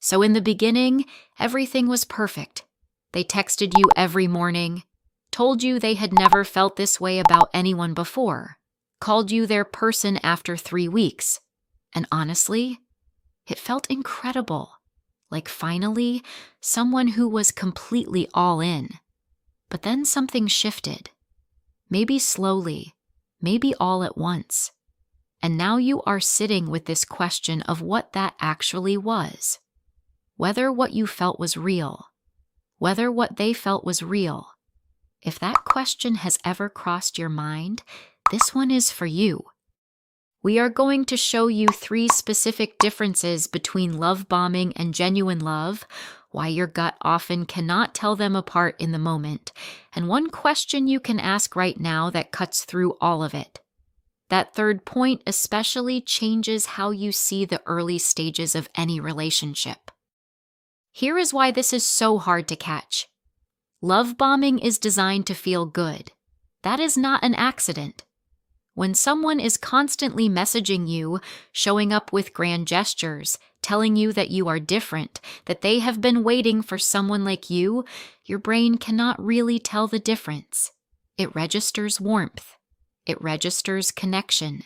So in the beginning, everything was perfect. They texted you every morning, told you they had never felt this way about anyone before, called you their person after 3 weeks. And honestly, it felt incredible. Like finally, someone who was completely all in. But then something shifted. Maybe slowly, maybe all at once. And now you are sitting with this question of what that actually was. Whether what you felt was real. Whether what they felt was real. If that question has ever crossed your mind, this one is for you. We are going to show you 3 specific differences between love bombing and genuine love, why your gut often cannot tell them apart in the moment, and one question you can ask right now that cuts through all of it. That third point especially changes how you see the early stages of any relationship. Here is why this is so hard to catch. Love bombing is designed to feel good. That is not an accident. When someone is constantly messaging you, showing up with grand gestures, telling you that you are different, that they have been waiting for someone like you, your brain cannot really tell the difference. It registers warmth. It registers connection.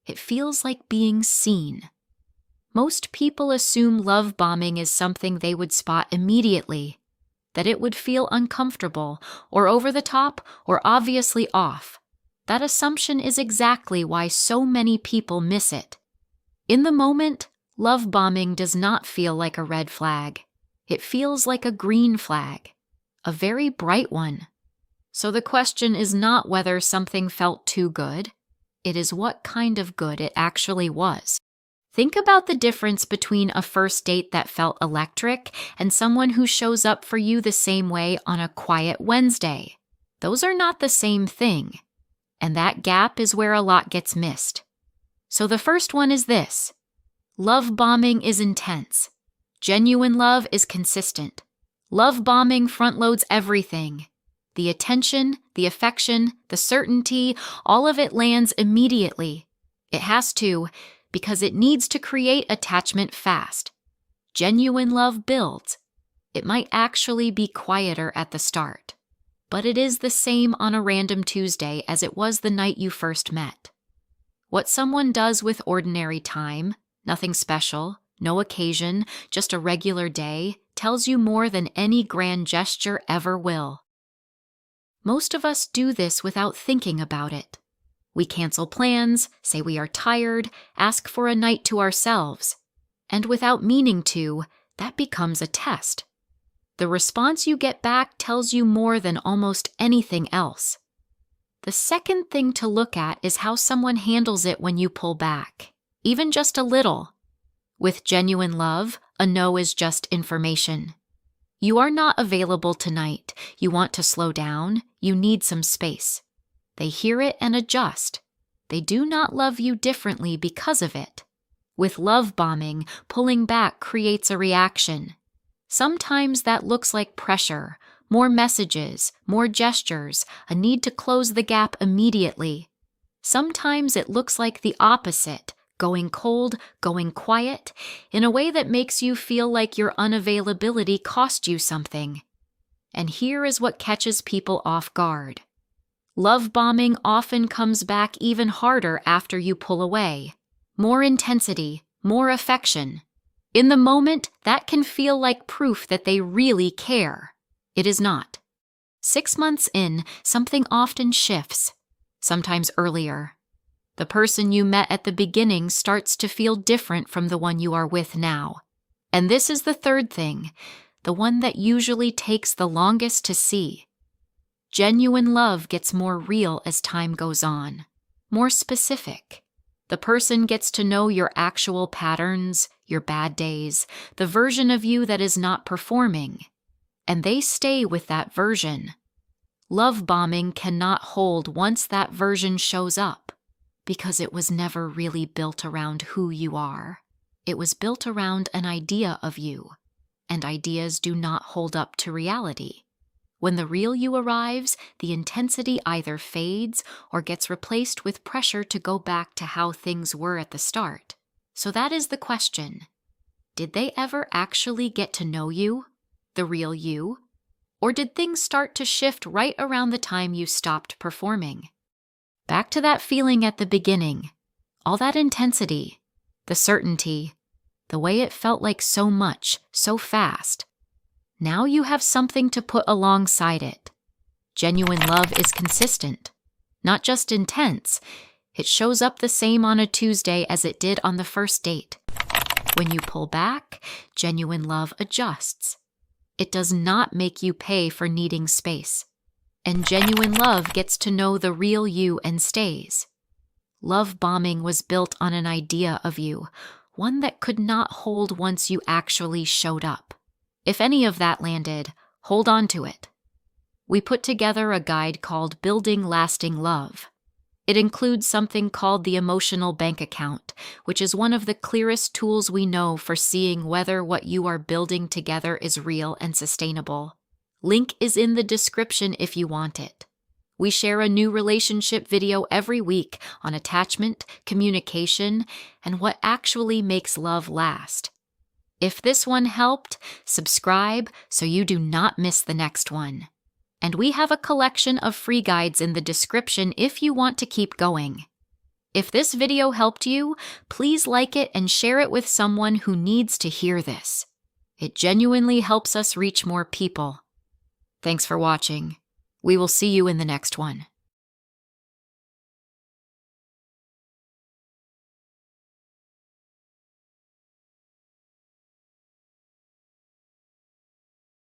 It feels like being seen. Most people assume love bombing is something they would spot immediately, that it would feel uncomfortable, or over the top, or obviously off. That assumption is exactly why so many people miss it. In the moment, love bombing does not feel like a red flag. It feels like a green flag, a very bright one. So the question is not whether something felt too good. It is what kind of good it actually was. Think about the difference between a first date that felt electric and someone who shows up for you the same way on a quiet Wednesday. Those are not the same thing. And that gap is where a lot gets missed. So the first one is this. Love bombing is intense. Genuine love is consistent. Love bombing front loads everything. The attention, the affection, the certainty, all of it lands immediately. It has to, because it needs to create attachment fast. Genuine love builds. It might actually be quieter at the start. But it is the same on a random Tuesday as it was the night you first met. What someone does with ordinary time, nothing special, no occasion, just a regular day, tells you more than any grand gesture ever will. Most of us do this without thinking about it. We cancel plans, say we are tired, ask for a night to ourselves. And without meaning to, that becomes a test. The response you get back tells you more than almost anything else. The second thing to look at is how someone handles it when you pull back, even just a little. With genuine love, a no is just information. You are not available tonight. You want to slow down. You need some space. They hear it and adjust. They do not love you differently because of it. With love bombing, pulling back creates a reaction. Sometimes that looks like pressure, more messages, more gestures, a need to close the gap immediately. Sometimes it looks like the opposite, going cold, going quiet, in a way that makes you feel like your unavailability cost you something. And here is what catches people off guard. Love bombing often comes back even harder after you pull away. More intensity, more affection. In the moment, that can feel like proof that they really care. It is not. 6 months in, something often shifts, sometimes earlier. The person you met at the beginning starts to feel different from the one you are with now. And this is the third thing, the one that usually takes the longest to see. Genuine love gets more real as time goes on, more specific. The person gets to know your actual patterns, your bad days, the version of you that is not performing, and they stay with that version. Love bombing cannot hold once that version shows up, because it was never really built around who you are. It was built around an idea of you, and ideas do not hold up to reality. When the real you arrives, the intensity either fades or gets replaced with pressure to go back to how things were at the start. So that is the question. Did they ever actually get to know you, the real you? Or did things start to shift right around the time you stopped performing? Back to that feeling at the beginning, all that intensity, the certainty, the way it felt like so much, so fast. Now you have something to put alongside it. Genuine love is consistent, not just intense. It shows up the same on a Tuesday as it did on the first date. When you pull back, genuine love adjusts. It does not make you pay for needing space. And genuine love gets to know the real you and stays. Love bombing was built on an idea of you, one that could not hold once you actually showed up. If any of that landed, hold on to it. We put together a guide called Building Lasting Love. It includes something called the emotional bank account, which is one of the clearest tools we know for seeing whether what you are building together is real and sustainable. Link is in the description if you want it. We share a new relationship video every week on attachment, communication, and what actually makes love last. If this one helped, subscribe so you do not miss the next one. And we have a collection of free guides in the description if you want to keep going. If this video helped you, please like it and share it with someone who needs to hear this. It genuinely helps us reach more people. Thanks for watching. We will see you in the next one.